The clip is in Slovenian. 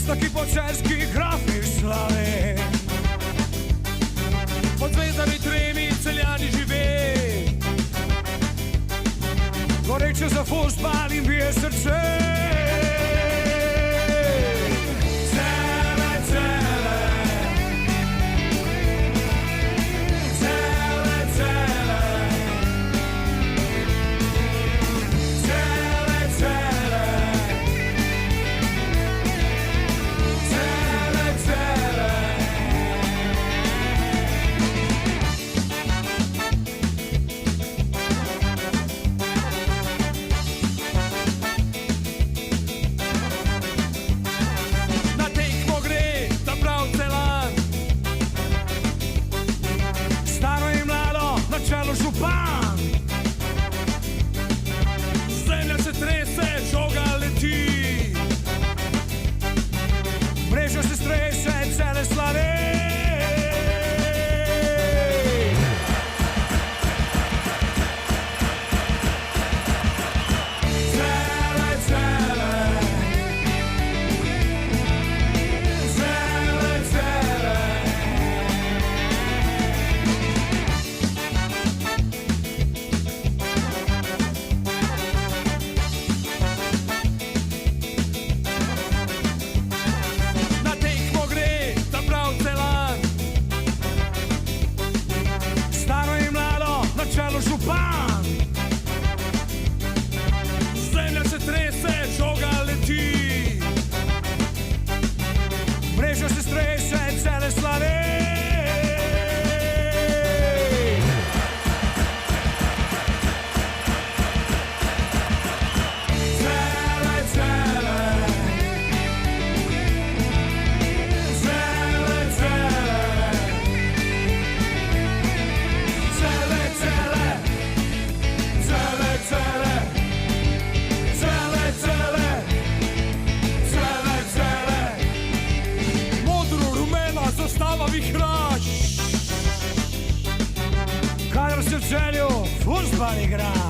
taki počerski grafik slave. Pod zvezdami tremi Celjani žive, goreče za fuzbal in bije srce. Župan, zemlja se trese, žoga leti, mreža se strese, cele slave. Župan, zemlja se trese, žoga leti, mreža se strese, cele slave. Zastava vihraš, kadar se v Celju fuzbal igra.